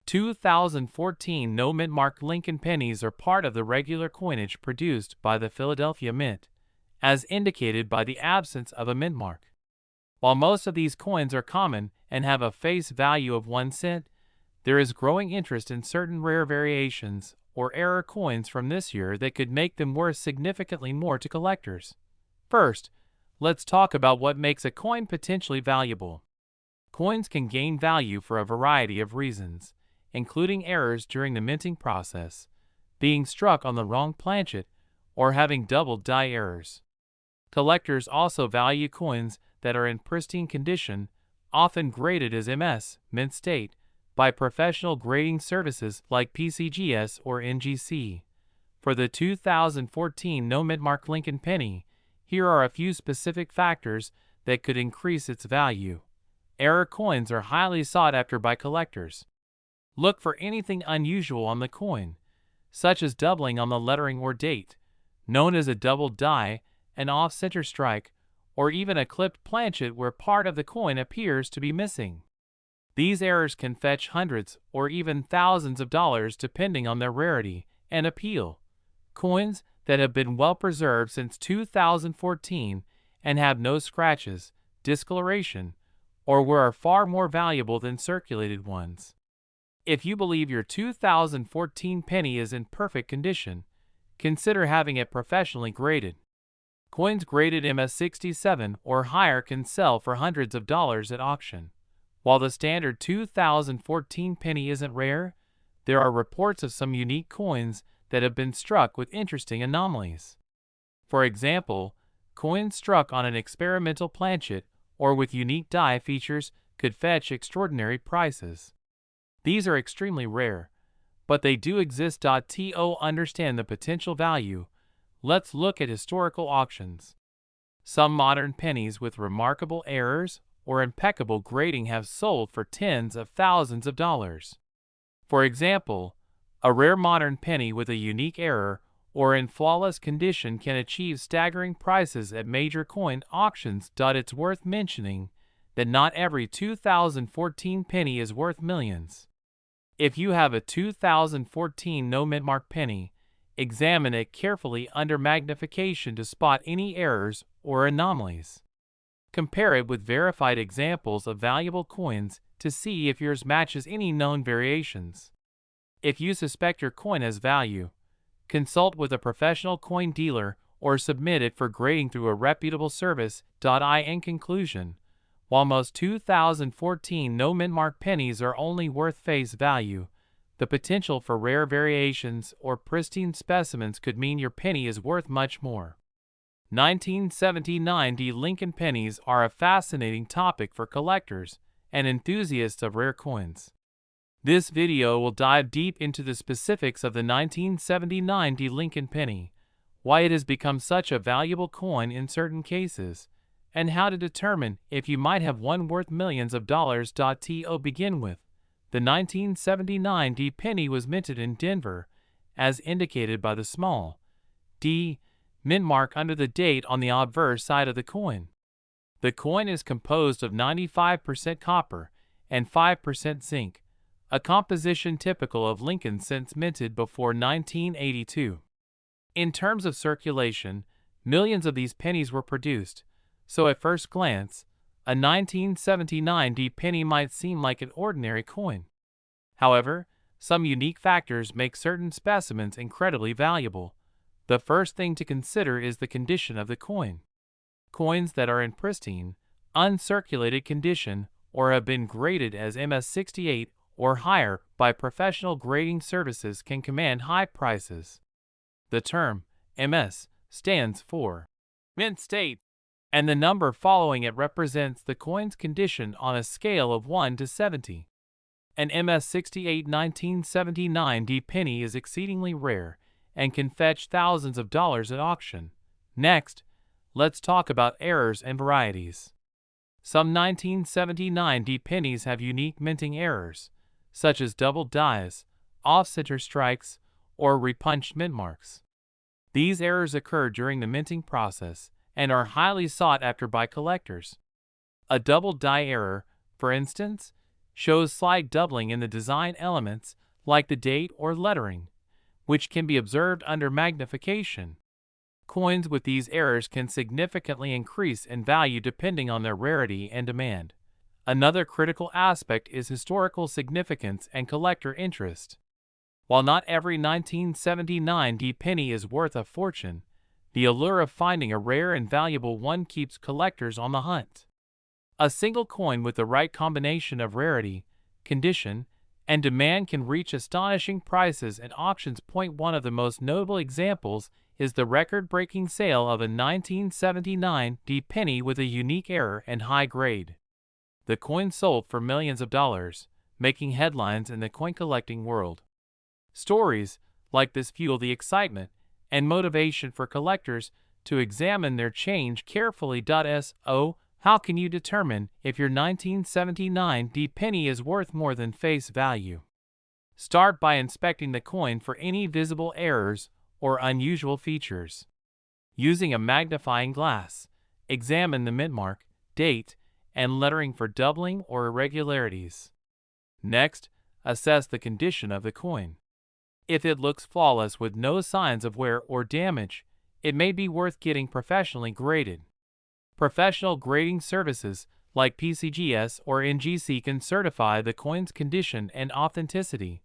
2014 no mint mark Lincoln pennies are part of the regular coinage produced by the Philadelphia Mint, as indicated by the absence of a mint mark. While most of these coins are common and have a face value of 1 cent, there is growing interest in certain rare variations or error coins from this year that could make them worth significantly more to collectors. First, let's talk about what makes a coin potentially valuable. Coins can gain value for a variety of reasons, including errors during the minting process, being struck on the wrong planchet, or having double die errors. Collectors also value coins that are in pristine condition, often graded as MS, mint state, by professional grading services like PCGS or NGC. For the 2014 no mint mark Lincoln penny, here are a few specific factors that could increase its value. Error coins are highly sought after by collectors. Look for anything unusual on the coin, such as doubling on the lettering or date, known as a double die, an off-center strike, or even a clipped planchet where part of the coin appears to be missing. These errors can fetch hundreds or even thousands of dollars depending on their rarity and appeal. Coins that have been well preserved since 2014 and have no scratches, discoloration, or are far more valuable than circulated ones. If you believe your 2014 penny is in perfect condition, consider having it professionally graded. Coins graded MS67 or higher can sell for hundreds of dollars at auction. While the standard 2014 penny isn't rare, there are reports of some unique coins that have been struck with interesting anomalies. For example, coins struck on an experimental planchet or with unique die features could fetch extraordinary prices. These are extremely rare, but they do exist. To understand the potential value, let's look at historical auctions. Some modern pennies with remarkable errors or impeccable grading have sold for tens of thousands of dollars. For example, a rare modern penny with a unique error or in flawless condition can achieve staggering prices at major coin auctions. It's worth mentioning that not every 2014 penny is worth millions. If you have a 2014 no mint mark penny, examine it carefully under magnification to spot any errors or anomalies. Compare it with verified examples of valuable coins to see if yours matches any known variations. If you suspect your coin has value, consult with a professional coin dealer or submit it for grading through a reputable service. In conclusion, while most 2014 no mint mark pennies are only worth face value, the potential for rare variations or pristine specimens could mean your penny is worth much more. 1979 Lincoln pennies are a fascinating topic for collectors and enthusiasts of rare coins. This video will dive deep into the specifics of the 1979 Lincoln penny, why it has become such a valuable coin in certain cases, and how to determine if you might have one worth millions of dollars. To begin with, the 1979 penny was minted in Denver, as indicated by the small d mint mark under the date on the obverse side of the coin. The coin is composed of 95% copper and 5% zinc, a composition typical of Lincoln since minted before 1982. In terms of circulation, millions of these pennies were produced, so at first glance, a 1979 penny might seem like an ordinary coin. However, some unique factors make certain specimens incredibly valuable. The first thing to consider is the condition of the coin. Coins that are in pristine, uncirculated condition or have been graded as MS68 or higher by professional grading services can command high prices. The term MS stands for mint state, and the number following it represents the coin's condition on a scale of 1 to 70. An MS68 1979 penny is exceedingly rare and can fetch thousands of dollars at auction. Next, let's talk about errors and varieties. Some 1979 pennies have unique minting errors, such as double dies, off-center strikes, or repunched mint marks. These errors occur during the minting process and are highly sought after by collectors. A double die error, for instance, shows slight doubling in the design elements like the date or lettering, which can be observed under magnification. Coins with these errors can significantly increase in value depending on their rarity and demand. Another critical aspect is historical significance and collector interest. While not every 1979 penny is worth a fortune, the allure of finding a rare and valuable one keeps collectors on the hunt. A single coin with the right combination of rarity, condition, and demand can reach astonishing prices at auctions. One of the most notable examples is the record-breaking sale of a 1979 penny with a unique error and high grade. The coin sold for millions of dollars, making headlines in the coin collecting world. Stories like this fuel the excitement and motivation for collectors to examine their change carefully. So, how can you determine if your 1979 penny is worth more than face value? Start by inspecting the coin for any visible errors or unusual features. Using a magnifying glass, examine the mint mark, date, and lettering for doubling or irregularities. Next, assess the condition of the coin. If it looks flawless with no signs of wear or damage, it may be worth getting professionally graded. Professional grading services like PCGS or NGC can certify the coin's condition and authenticity,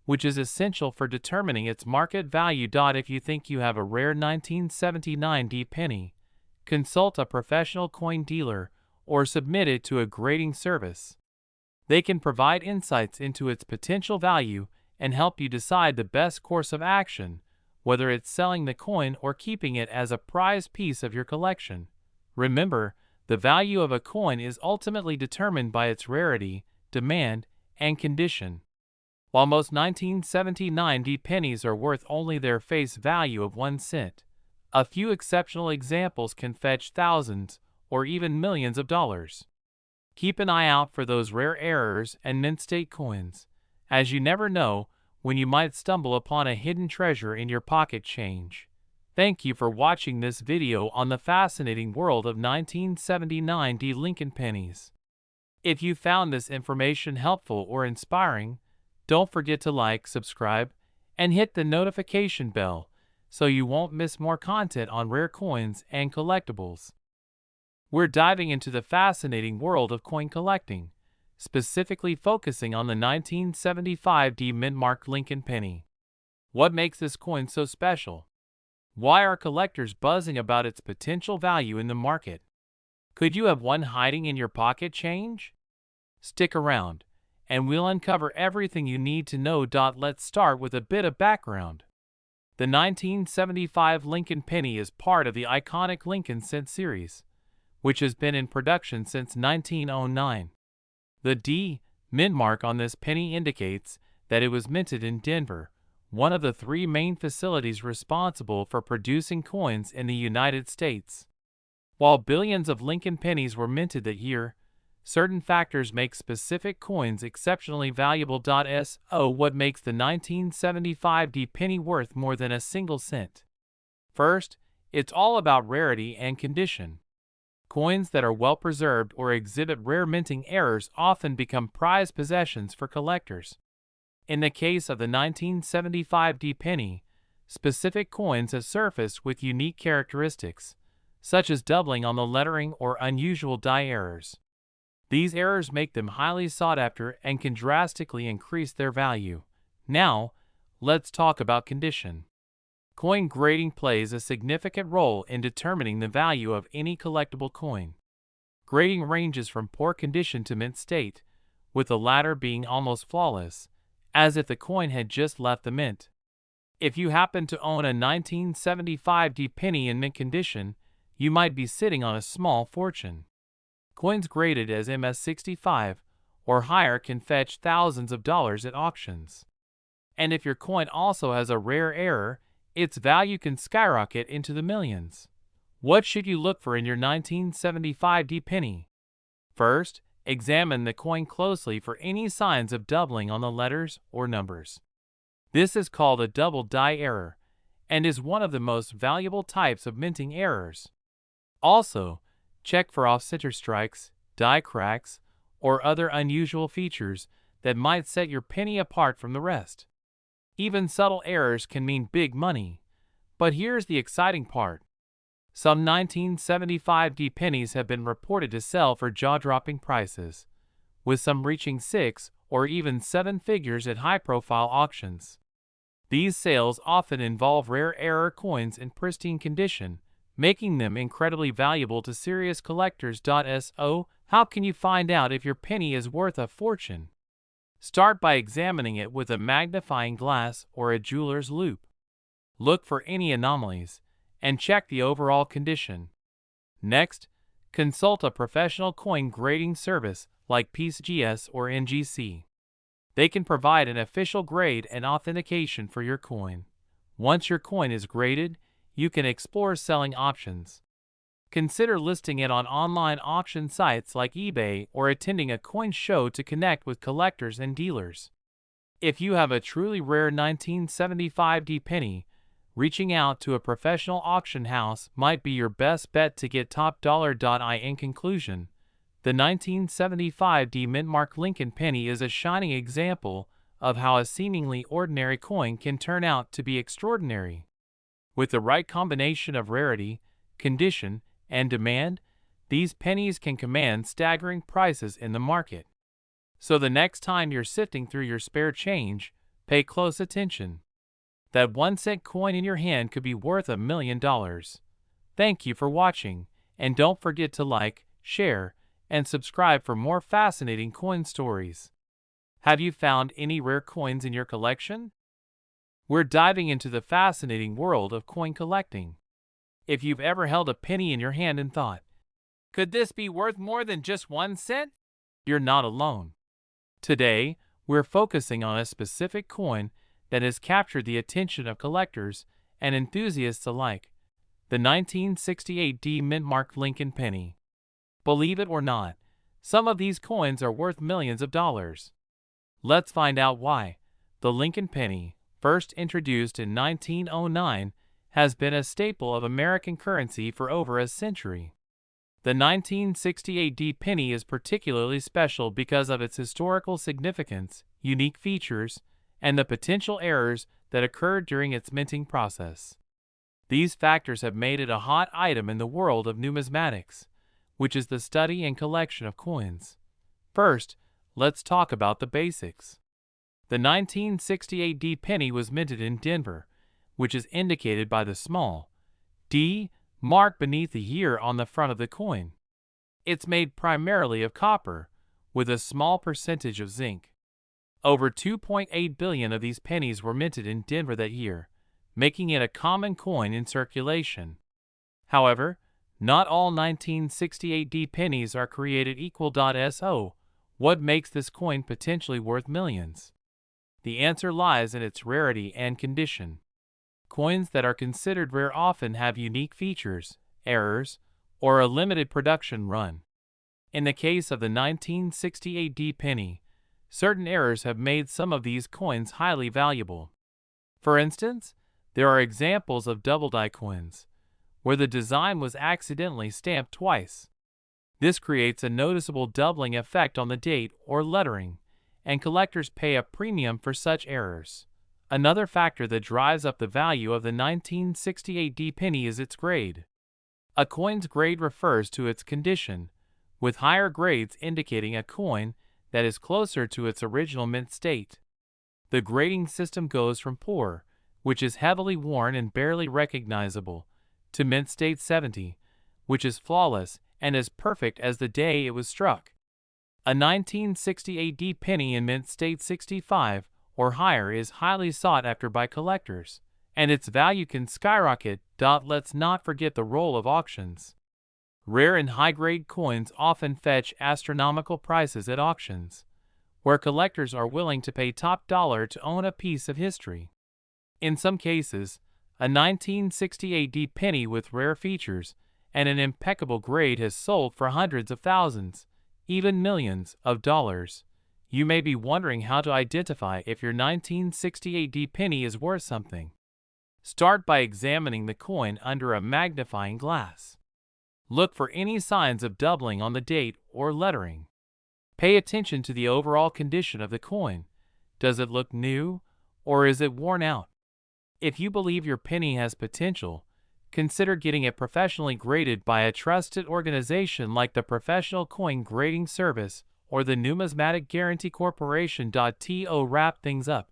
which is essential for determining its market value. If you think you have a rare 1979 penny, consult a professional coin dealer or submit it to a grading service. They can provide insights into its potential value and help you decide the best course of action, whether it's selling the coin or keeping it as a prized piece of your collection. Remember, the value of a coin is ultimately determined by its rarity, demand, and condition. While most 1979 pennies are worth only their face value of 1 cent, a few exceptional examples can fetch thousands or even millions of dollars. Keep an eye out for those rare errors and mint state coins, as you never know when you might stumble upon a hidden treasure in your pocket change. Thank you for watching this video on the fascinating world of 1979 Lincoln pennies. If you found this information helpful or inspiring, don't forget to like, subscribe, and hit the notification bell so you won't miss more content on rare coins and collectibles. We're diving into the fascinating world of coin collecting, specifically focusing on the 1975 mint mark Lincoln penny. What makes this coin so special? Why are collectors buzzing about its potential value in the market? Could you have one hiding in your pocket change? Stick around, and we'll uncover everything you need to know. Let's start with a bit of background. The 1975 Lincoln penny is part of the iconic Lincoln cent series, which has been in production since 1909. The mint mark on this penny indicates that it was minted in Denver, one of the 3 main facilities responsible for producing coins in the United States. While billions of Lincoln pennies were minted that year, certain factors make specific coins exceptionally valuable. So, what makes the 1975 penny worth more than a single cent? First, it's all about rarity and condition. Coins that are well preserved or exhibit rare minting errors often become prized possessions for collectors. In the case of the 1975 penny, specific coins have surfaced with unique characteristics, such as doubling on the lettering or unusual die errors. These errors make them highly sought after and can drastically increase their value. Now, let's talk about condition. Coin grading plays a significant role in determining the value of any collectible coin. Grading ranges from poor condition to mint state, with the latter being almost flawless, as if the coin had just left the mint. If you happen to own a 1975 penny in mint condition, you might be sitting on a small fortune. Coins graded as MS-65 or higher can fetch thousands of dollars at auctions. And if your coin also has a rare error, its value can skyrocket into the millions. What should you look for in your 1975 penny? First, examine the coin closely for any signs of doubling on the letters or numbers. This is called a double die error and is one of the most valuable types of minting errors. Also, check for off-center strikes, die cracks, or other unusual features that might set your penny apart from the rest. Even subtle errors can mean big money. But here's the exciting part. Some 1975 pennies have been reported to sell for jaw-dropping prices, with some reaching 6 or even 7 figures at high-profile auctions. These sales often involve rare error coins in pristine condition, making them incredibly valuable to serious collectors. So, how can you find out if your penny is worth a fortune? Start by examining it with a magnifying glass or a jeweler's loupe. Look for any anomalies, and check the overall condition. Next, consult a professional coin grading service like PCGS or NGC. They can provide an official grade and authentication for your coin. Once your coin is graded, you can explore selling options. Consider listing it on online auction sites like eBay or attending a coin show to connect with collectors and dealers. If you have a truly rare 1975 penny, reaching out to a professional auction house might be your best bet to get top dollar. In conclusion, the 1975 Mint Mark Lincoln penny is a shining example of how a seemingly ordinary coin can turn out to be extraordinary. With the right combination of rarity, condition, and demand, these pennies can command staggering prices in the market. So the next time you're sifting through your spare change, pay close attention. That 1-cent coin in your hand could be worth $1 million. Thank you for watching, and don't forget to like, share, and subscribe for more fascinating coin stories. Have you found any rare coins in your collection? We're diving into the fascinating world of coin collecting. If you've ever held a penny in your hand and thought, could this be worth more than just 1 cent? You're not alone. Today, we're focusing on a specific coin that has captured the attention of collectors and enthusiasts alike, the 1968 Mint Mark Lincoln penny. Believe it or not, some of these coins are worth millions of dollars. Let's find out why. The Lincoln penny, first introduced in 1909, has been a staple of American currency for over a century. The 1968 penny is particularly special because of its historical significance, unique features, and the potential errors that occurred during its minting process. These factors have made it a hot item in the world of numismatics, which is the study and collection of coins. First, let's talk about the basics. The 1968 penny was minted in Denver, which is indicated by the small D mark beneath the year on the front of the coin. It's made primarily of copper, with a small percentage of zinc. Over 2.8 billion of these pennies were minted in Denver that year, making it a common coin in circulation. However, not all 1968 pennies are created equal. So, what makes this coin potentially worth millions? The answer lies in its rarity and condition. Coins that are considered rare often have unique features, errors, or a limited production run. In the case of the 1968 penny, certain errors have made some of these coins highly valuable. For instance, there are examples of double-die coins, where the design was accidentally stamped twice. This creates a noticeable doubling effect on the date or lettering, and collectors pay a premium for such errors. Another factor that drives up the value of the 1968 penny is its grade. A coin's grade refers to its condition, with higher grades indicating a coin that is closer to its original mint state. The grading system goes from poor, which is heavily worn and barely recognizable, to mint state 70, which is flawless and as perfect as the day it was struck. A 1968 penny in mint state 65 or higher is highly sought after by collectors, and its value can skyrocket. Let's not forget the role of auctions. Rare and high-grade coins often fetch astronomical prices at auctions, where collectors are willing to pay top dollar to own a piece of history. In some cases, a 1968 penny with rare features and an impeccable grade has sold for hundreds of thousands, even millions of dollars. You may be wondering how to identify if your 1968 penny is worth something. Start by examining the coin under a magnifying glass. Look for any signs of doubling on the date or lettering. Pay attention to the overall condition of the coin. Does it look new, or is it worn out? If you believe your penny has potential, consider getting it professionally graded by a trusted organization like the Professional Coin Grading Service or the Numismatic Guarantee Corporation. To wrap things up,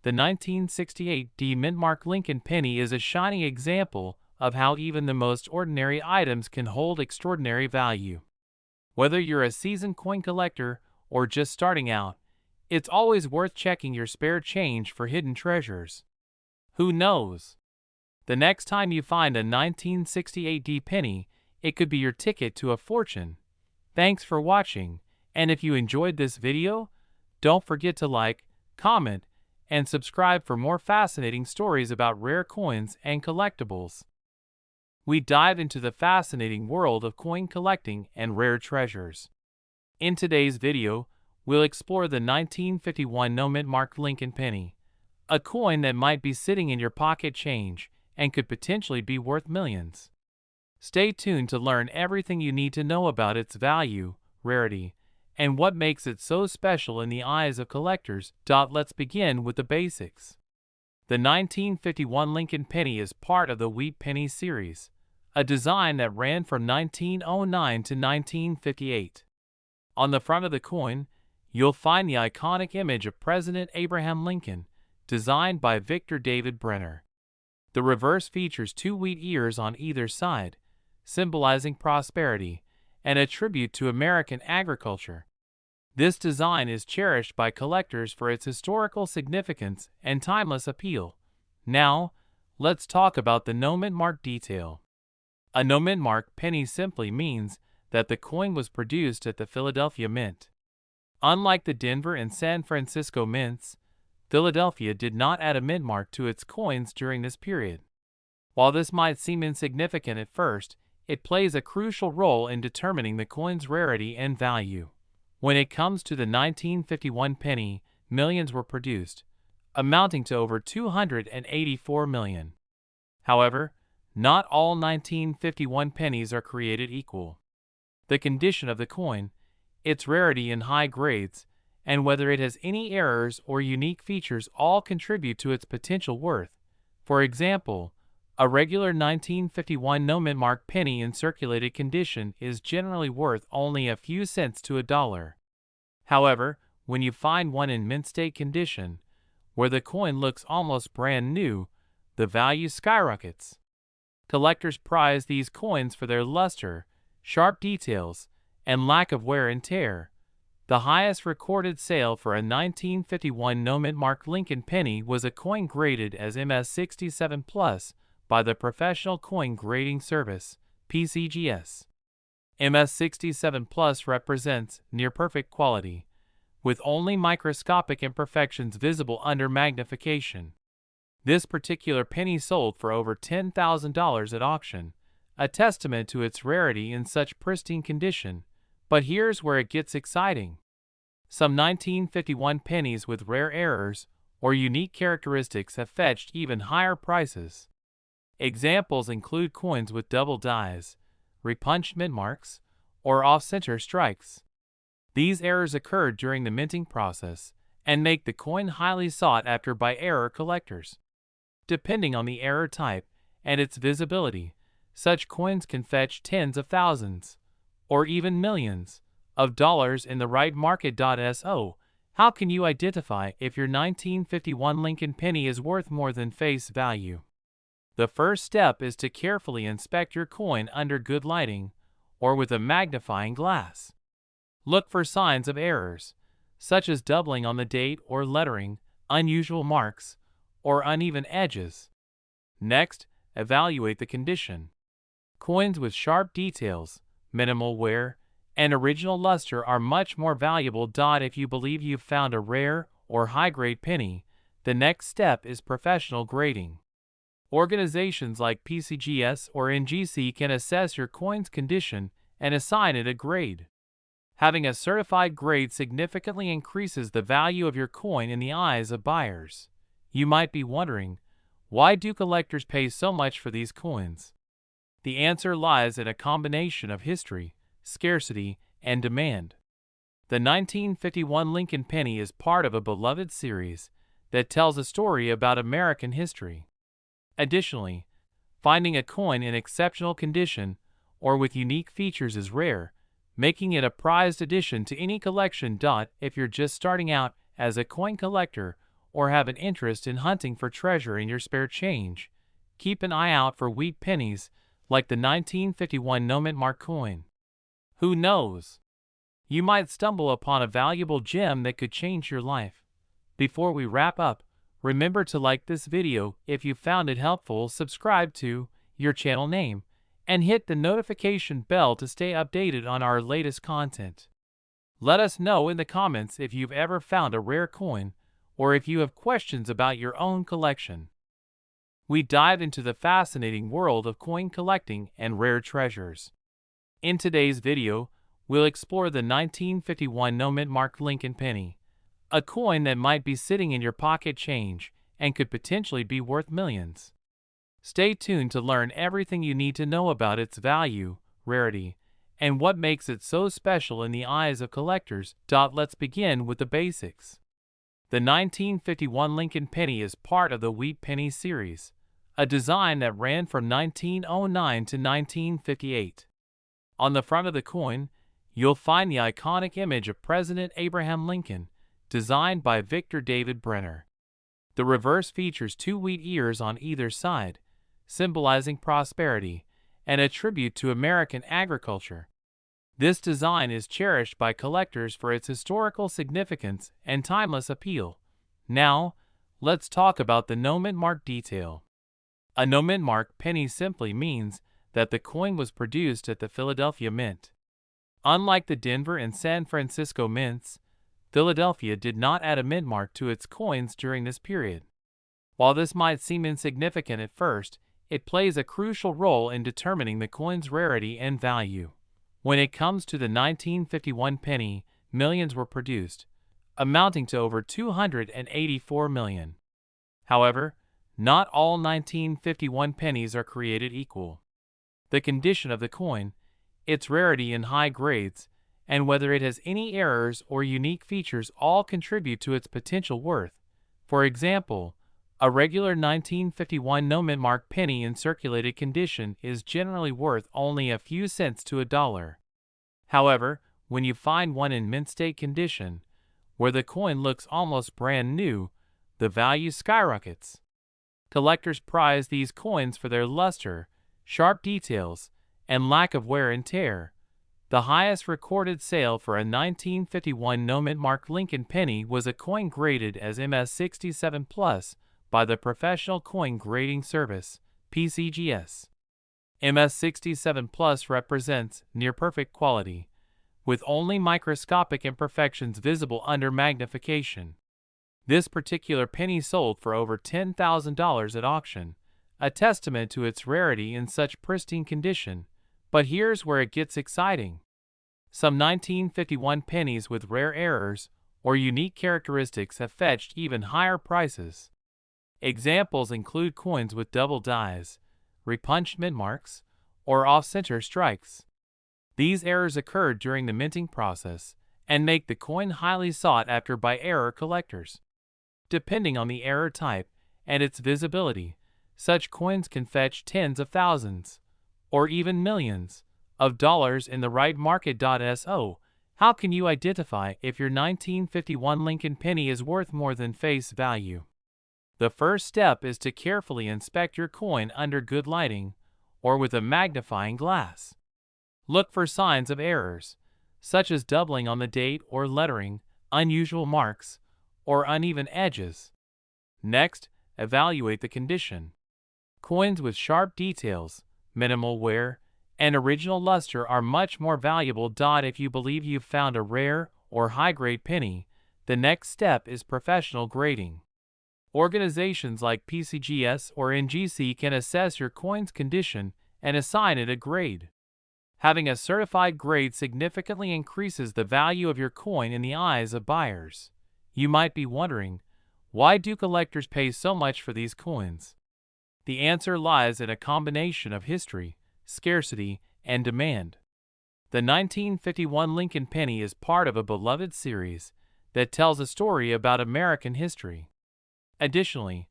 the 1968 D Mintmark Lincoln penny is a shining example of how even the most ordinary items can hold extraordinary value. Whether you're a seasoned coin collector or just starting out, it's always worth checking your spare change for hidden treasures. Who knows? The next time you find a 1968 D penny, it could be your ticket to a fortune. Thanks for watching, and if you enjoyed this video, don't forget to like, comment, and subscribe for more fascinating stories about rare coins and collectibles. We dive into the fascinating world of coin collecting and rare treasures. In today's video, we'll explore the 1951 No Mintmark Lincoln penny, a coin that might be sitting in your pocket change and could potentially be worth millions. Stay tuned to learn everything you need to know about its value, rarity, and what makes it so special in the eyes of collectors. Let's begin with the basics. The 1951 Lincoln penny is part of the Wheat Penny series, a design that ran from 1909 to 1958. On the front of the coin, you'll find the iconic image of President Abraham Lincoln, designed by Victor David Brenner. The reverse features two wheat ears on either side, symbolizing prosperity and a tribute to American agriculture. This design is cherished by collectors for its historical significance and timeless appeal. Now, let's talk about the no mintmark detail. A no mintmark penny simply means that the coin was produced at the Philadelphia Mint. Unlike the Denver and San Francisco mints, Philadelphia did not add a mintmark to its coins during this period. While this might seem insignificant at first, it plays a crucial role in determining the coin's rarity and value. When it comes to the 1951 penny, millions were produced, amounting to over 284 million. However, not all 1951 pennies are created equal. The condition of the coin, its rarity in high grades, and whether it has any errors or unique features all contribute to its potential worth. For example, a regular 1951 no mintmark penny in circulated condition is generally worth only a few cents to $1. However, when you find one in mint state condition, where the coin looks almost brand new, the value skyrockets. Collectors prize these coins for their luster, sharp details, and lack of wear and tear. The highest recorded sale for a 1951 no mintmark Lincoln penny was a coin graded as MS67 Plus by the Professional Coin Grading Service, PCGS. MS67 Plus represents near-perfect quality, with only microscopic imperfections visible under magnification. This particular penny sold for over $10,000 at auction, a testament to its rarity in such pristine condition. But here's where it gets exciting. Some 1951 pennies with rare errors or unique characteristics have fetched even higher prices. Examples include coins with double dies, repunched mintmarks, or off-center strikes. These errors occurred during the minting process and make the coin highly sought after by error collectors. Depending on the error type and its visibility, such coins can fetch tens of thousands, or even millions, of dollars in the right market. So, how can you identify if your 1951 Lincoln penny is worth more than face value? The first step is to carefully inspect your coin under good lighting, or with a magnifying glass. Look for signs of errors, such as doubling on the date or lettering, unusual marks, or uneven edges. Next, evaluate the condition. Coins with sharp details, minimal wear, and original luster are much more valuable. If you believe you've found a rare or high-grade penny, the next step is professional grading. Organizations like PCGS or NGC can assess your coin's condition and assign it a grade. Having a certified grade significantly increases the value of your coin in the eyes of buyers. You might be wondering, why do collectors pay so much for these coins? The answer lies in a combination of history, scarcity, and demand. The 1951 Lincoln penny is part of a beloved series that tells a story about American history. Additionally, finding a coin in exceptional condition or with unique features is rare, making it a prized addition to any collection. If you're just starting out as a coin collector or have an interest in hunting for treasure in your spare change, keep an eye out for wheat pennies like the 1951 no-mint mark coin. Who knows? You might stumble upon a valuable gem that could change your life. Before we wrap up, remember to like this video if you found it helpful, subscribe to your channel name, and hit the notification bell to stay updated on our latest content. Let us know in the comments if you've ever found a rare coin or if you have questions about your own collection. We dive into the fascinating world of coin collecting and rare treasures. In today's video, we'll explore the 1951 no-mint mark Lincoln penny, a coin that might be sitting in your pocket change and could potentially be worth millions. Stay tuned to learn everything you need to know about its value, rarity, and what makes it so special in the eyes of collectors. Let's begin with the basics. The 1951 Lincoln penny is part of the Wheat Penny series, a design that ran from 1909 to 1958. On the front of the coin, you'll find the iconic image of President Abraham Lincoln, designed by Victor David Brenner. The reverse features 2 wheat ears on either side, symbolizing prosperity and a tribute to American agriculture. This design is cherished by collectors for its historical significance and timeless appeal. Now, let's talk about the no-mint mark detail. A no-mint mark penny simply means that the coin was produced at the Philadelphia Mint. Unlike the Denver and San Francisco mints, Philadelphia did not add a mint mark to its coins during this period. While this might seem insignificant at first, it plays a crucial role in determining the coin's rarity and value. When it comes to the 1951 penny, millions were produced, amounting to over 284 million. However, not all 1951 pennies are created equal. The condition of the coin, its rarity in high grades, and whether it has any errors or unique features all contribute to its potential worth. For example, a regular 1951 no-mint mark penny in circulated condition is generally worth only a few cents to $1. However, when you find one in mint state condition, where the coin looks almost brand new, the value skyrockets. Collectors prize these coins for their luster, sharp details, and lack of wear and tear. The highest recorded sale for a 1951 no-mint mark Lincoln penny was a coin graded as MS67+ by the Professional Coin Grading Service, PCGS. MS67+ represents near-perfect quality, with only microscopic imperfections visible under magnification. This particular penny sold for over $10,000 at auction, a testament to its rarity in such pristine condition. But here's where it gets exciting. Some 1951 pennies with rare errors or unique characteristics have fetched even higher prices. Examples include coins with double dies, repunched mint marks, or off-center strikes. These errors occurred during the minting process and make the coin highly sought after by error collectors. Depending on the error type and its visibility, such coins can fetch tens of thousands, or even millions, of dollars in the right market. So, how can you identify if your 1951 Lincoln penny is worth more than face value? The first step is to carefully inspect your coin under good lighting or with a magnifying glass. Look for signs of errors, such as doubling on the date or lettering, unusual marks, or uneven edges. Next, evaluate the condition. Coins with sharp details, minimal wear, and original luster are much more valuable. If you believe you've found a rare or high-grade penny, the next step is professional grading. Organizations like PCGS or NGC can assess your coin's condition and assign it a grade. Having a certified grade significantly increases the value of your coin in the eyes of buyers. You might be wondering, why do collectors pay so much for these coins? The answer lies in a combination of history, scarcity, and demand. The 1951 Lincoln penny is part of a beloved series that tells a story about American history. Additionally,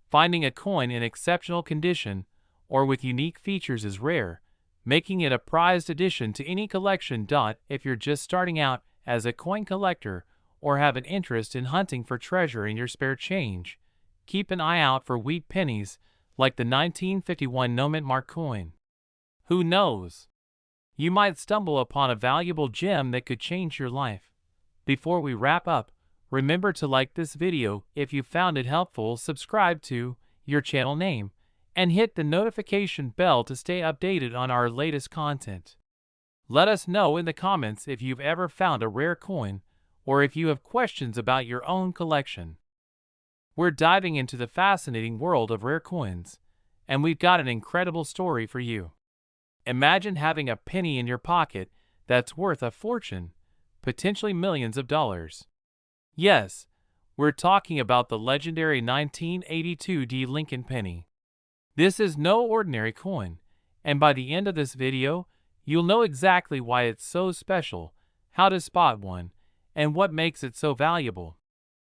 finding a coin in exceptional condition or with unique features is rare, making it a prized addition to any collection. If you're just starting out as a coin collector or have an interest in hunting for treasure in your spare change, keep an eye out for wheat pennies like the 1951 no-mint mark coin. Who knows? You might stumble upon a valuable gem that could change your life. Before we wrap up, remember to like this video if you found it helpful, subscribe to your channel name, and hit the notification bell to stay updated on our latest content. Let us know in the comments if you've ever found a rare coin or if you have questions about your own collection. We're diving into the fascinating world of rare coins, and we've got an incredible story for you. Imagine having a penny in your pocket that's worth a fortune, potentially millions of dollars. Yes, we're talking about the legendary 1982 Lincoln penny. This is no ordinary coin, and by the end of this video, you'll know exactly why it's so special, how to spot one, and what makes it so valuable.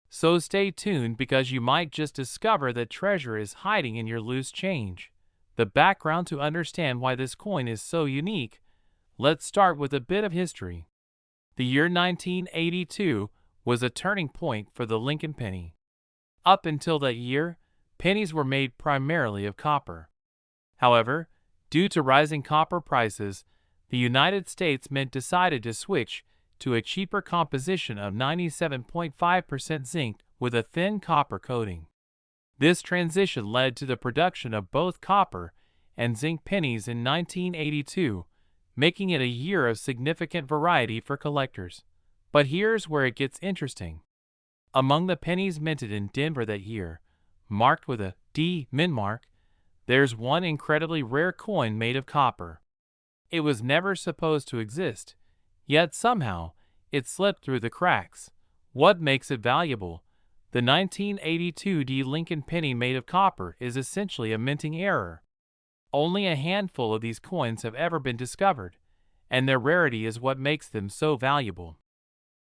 So stay tuned because you might just discover that treasure is hiding in your loose change. The background to understand why this coin is so unique. Let's start with a bit of history. The year 1982 was a turning point for the Lincoln penny. Up until that year, pennies were made primarily of copper. However, due to rising copper prices, the United States Mint decided to switch to a cheaper composition of 97.5% zinc with a thin copper coating. This transition led to the production of both copper and zinc pennies in 1982, making it a year of significant variety for collectors. But here's where it gets interesting. Among the pennies minted in Denver that year, marked with a D mint mark, there's one incredibly rare coin made of copper. It was never supposed to exist, yet somehow it slipped through the cracks. What makes it valuable? The 1982 Lincoln penny made of copper is essentially a minting error. Only a handful of these coins have ever been discovered, and their rarity is what makes them so valuable.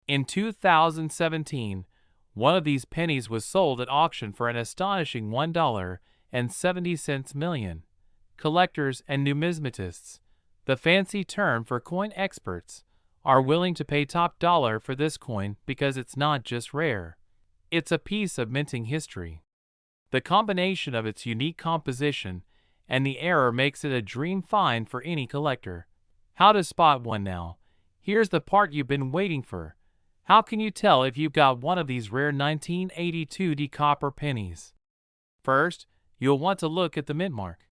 In 2017, one of these pennies was sold at auction for an astonishing $1.70 million. Collectors and numismatists, the fancy term for coin experts, are willing to pay top dollar for this coin because it's not just rare. It's a piece of minting history. The combination of its unique composition and the error makes it a dream find for any collector. How to spot one now? Here's the part you've been waiting for. How can you tell if you've got one of these rare 1982 copper pennies? First, you'll want to look at the mint mark.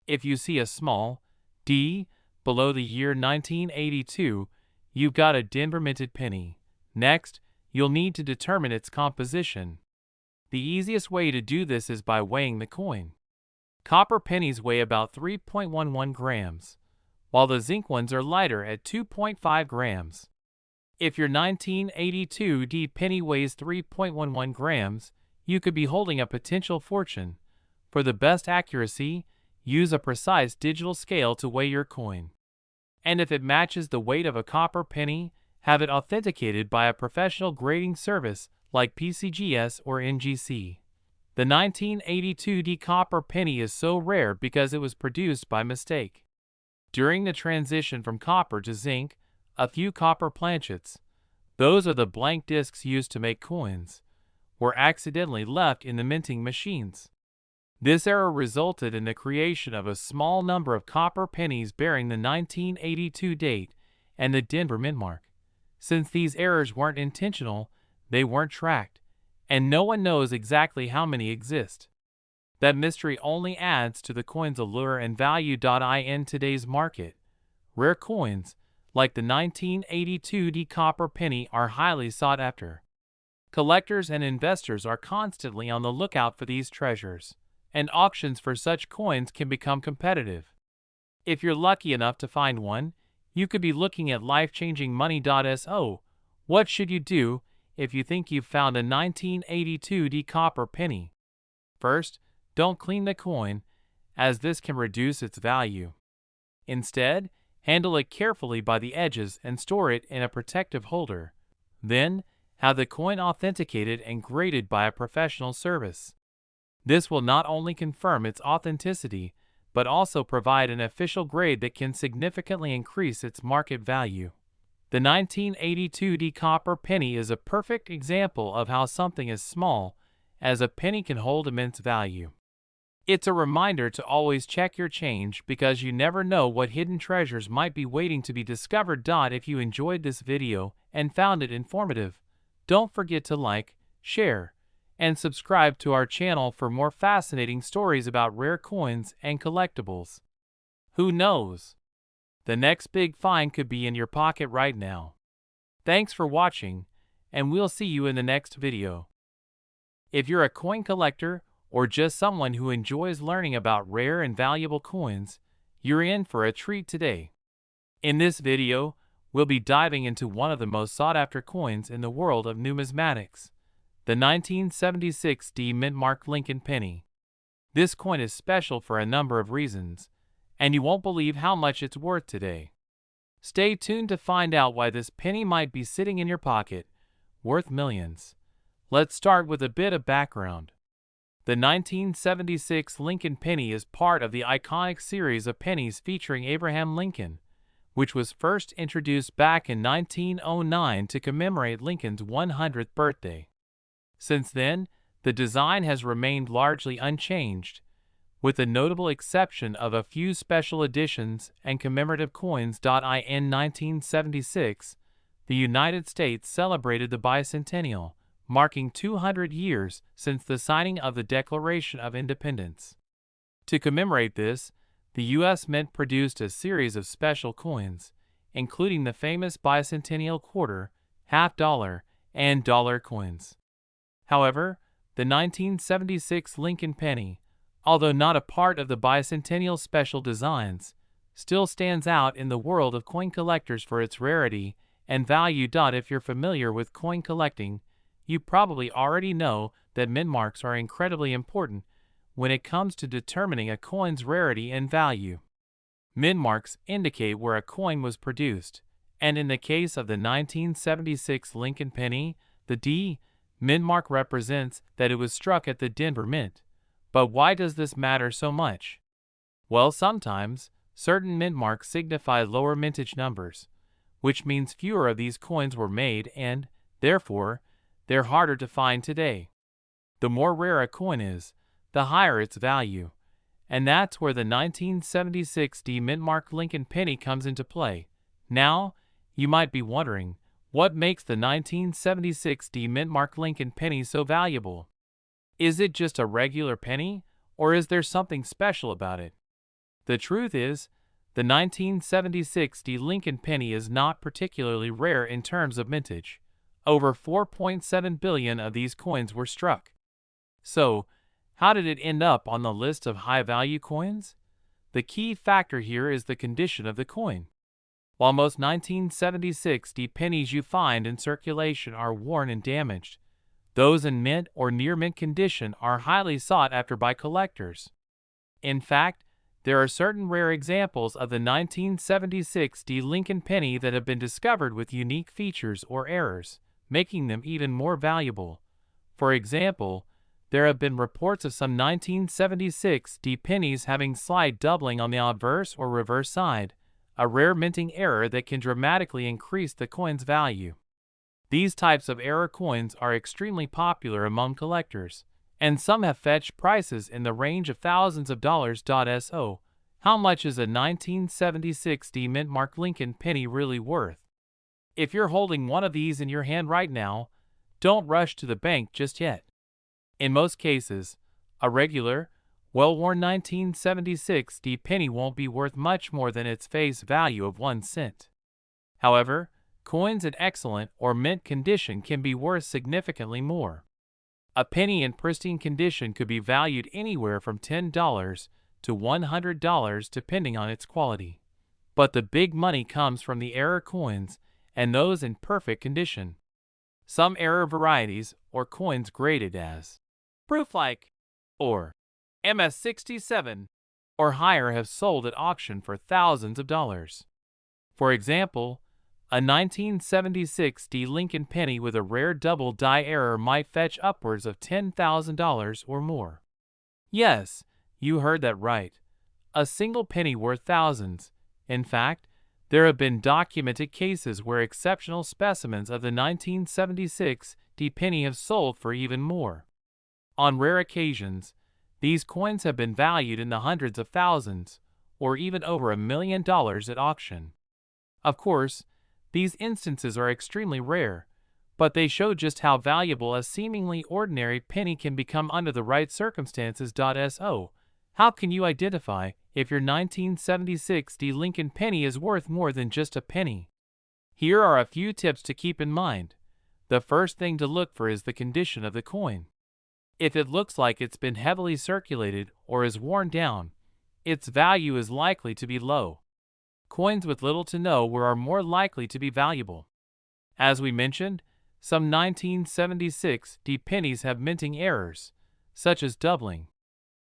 If you see a small D below the year 1982, you've got a Denver minted penny. Next, you'll need to determine its composition. The easiest way to do this is by weighing the coin. Copper pennies weigh about 3.11 grams, while the zinc ones are lighter at 2.5 grams. If your 1982 penny weighs 3.11 grams, you could be holding a potential fortune. For the best accuracy, use a precise digital scale to weigh your coin. And if it matches the weight of a copper penny, have it authenticated by a professional grading service like PCGS or NGC. The 1982 copper penny is so rare because it was produced by mistake. During the transition from copper to zinc, a few copper planchets, those are the blank discs used to make coins, were accidentally left in the minting machines. This error resulted in the creation of a small number of copper pennies bearing the 1982 date and the Denver mint mark. Since these errors weren't intentional, they weren't tracked, and no one knows exactly how many exist. That mystery only adds to the coin's allure and value. In today's market, rare coins, like the 1982 copper penny, are highly sought after. Collectors and investors are constantly on the lookout for these treasures, and auctions for such coins can become competitive. If you're lucky enough to find one, you could be looking at life-changing money. So, what should you do if you think you've found a 1982 copper penny? First, don't clean the coin, as this can reduce its value. Instead, Handle it carefully by the edges and store it in a protective holder. Then, have the coin authenticated and graded by a professional service. This will not only confirm its authenticity, but also provide an official grade that can significantly increase its market value. The 1982 copper penny is a perfect example of how something as small as a penny can hold immense value. It's a reminder to always check your change because you never know what hidden treasures might be waiting to be discovered. If you enjoyed this video and found it informative, don't forget to like, share, and subscribe to our channel for more fascinating stories about rare coins and collectibles. Who knows? The next big find could be in your pocket right now. Thanks for watching, and we'll see you in the next video. If you're a coin collector or just someone who enjoys learning about rare and valuable coins, you're in for a treat today. In this video, we'll be diving into one of the most sought-after coins in the world of numismatics, the 1976 mint mark Lincoln penny. This coin is special for a number of reasons, and you won't believe how much it's worth today. Stay tuned to find out why this penny might be sitting in your pocket, worth millions. Let's start with a bit of background. The 1976 Lincoln penny is part of the iconic series of pennies featuring Abraham Lincoln, which was first introduced back in 1909 to commemorate Lincoln's 100th birthday. Since then, the design has remained largely unchanged, with the notable exception of a few special editions and commemorative coins. In 1976, the United States celebrated the bicentennial, marking 200 years since the signing of the Declaration of Independence. To commemorate this, the U.S. Mint produced a series of special coins, including the famous bicentennial quarter, half-dollar, and dollar coins. However, the 1976 Lincoln penny, although not a part of the bicentennial special designs, still stands out in the world of coin collectors for its rarity and value. If you're familiar with coin collecting, you probably already know that mint marks are incredibly important when it comes to determining a coin's rarity and value. Mint marks indicate where a coin was produced, and in the case of the 1976 Lincoln penny, the D mint mark represents that it was struck at the Denver Mint. But why does this matter so much? Well, sometimes certain mint marks signify lower mintage numbers, which means fewer of these coins were made and, therefore, they're harder to find today. The more rare a coin is, the higher its value, and that's where the 1976 mint mark Lincoln penny comes into play. Now, you might be wondering, what makes the 1976 mint mark Lincoln penny so valuable? Is it just a regular penny, or is there something special about it? The truth is, the 1976 Lincoln penny is not particularly rare in terms of mintage. Over 4.7 billion of these coins were struck. So, how did it end up on the list of high-value coins? The key factor here is the condition of the coin. While most 1976 pennies you find in circulation are worn and damaged, those in mint or near-mint condition are highly sought after by collectors. In fact, there are certain rare examples of the 1976 Lincoln penny that have been discovered with unique features or errors, making them even more valuable. For example, there have been reports of some 1976 pennies having slight doubling on the obverse or reverse side, a rare minting error that can dramatically increase the coin's value. These types of error coins are extremely popular among collectors, and some have fetched prices in the range of thousands of dollars. So, how much is a 1976 mint mark Lincoln penny really worth? If you're holding one of these in your hand right now, don't rush to the bank just yet. In most cases, a regular, well-worn 1976 penny won't be worth much more than its face value of 1 cent. However, coins in excellent or mint condition can be worth significantly more. A penny in pristine condition could be valued anywhere from $10 to $100 depending on its quality. But the big money comes from the error coins and those in perfect condition. Some error varieties or coins graded as proof-like or MS-67 or higher have sold at auction for thousands of dollars. For example, a 1976 D Lincoln penny with a rare double die error might fetch upwards of $10,000 or more. Yes, you heard that right. A single penny worth thousands. In fact, there have been documented cases where exceptional specimens of the 1976 D penny have sold for even more. On rare occasions, these coins have been valued in the hundreds of thousands, or even over $1 million at auction. Of course, these instances are extremely rare, but they show just how valuable a seemingly ordinary penny can become under the right circumstances. So, how can you identify if your 1976 D Lincoln penny is worth more than just a penny? Here are a few tips to keep in mind. The first thing to look for is the condition of the coin. If it looks like it's been heavily circulated or is worn down, its value is likely to be low. Coins with little to no wear are more likely to be valuable. As we mentioned, some 1976 D pennies have minting errors, such as doubling.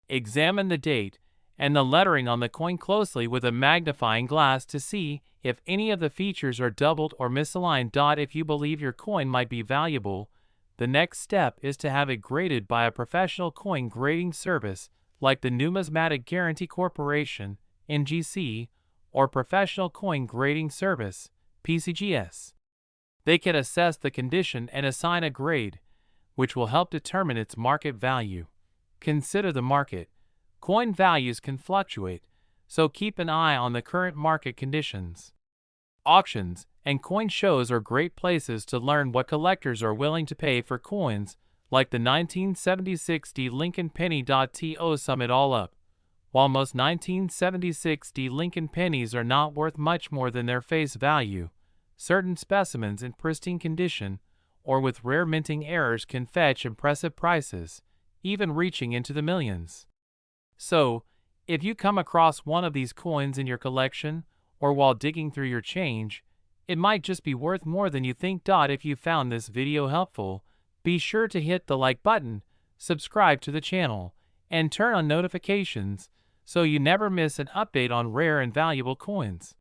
Examine the date and the lettering on the coin closely with a magnifying glass to see if any of the features are doubled or misaligned. If you believe your coin might be valuable, the next step is to have it graded by a professional coin grading service like the Numismatic Guarantee Corporation, NGC, or Professional Coin Grading Service, PCGS. They can assess the condition and assign a grade, which will help determine its market value. Consider the market. Coin values can fluctuate, so keep an eye on the current market conditions. Auctions and coin shows are great places to learn what collectors are willing to pay for coins like the 1976 D Lincoln penny. To sum it all up, while most 1976 D Lincoln pennies are not worth much more than their face value, certain specimens in pristine condition or with rare minting errors can fetch impressive prices, even reaching into the millions. So, if you come across one of these coins in your collection or while digging through your change, it might just be worth more than you think. If you found this video helpful, be sure to hit the like button, subscribe to the channel, and turn on notifications so you never miss an update on rare and valuable coins.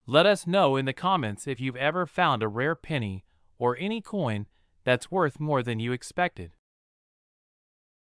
Let us know in the comments if you've ever found a rare penny or any coin that's worth more than you expected.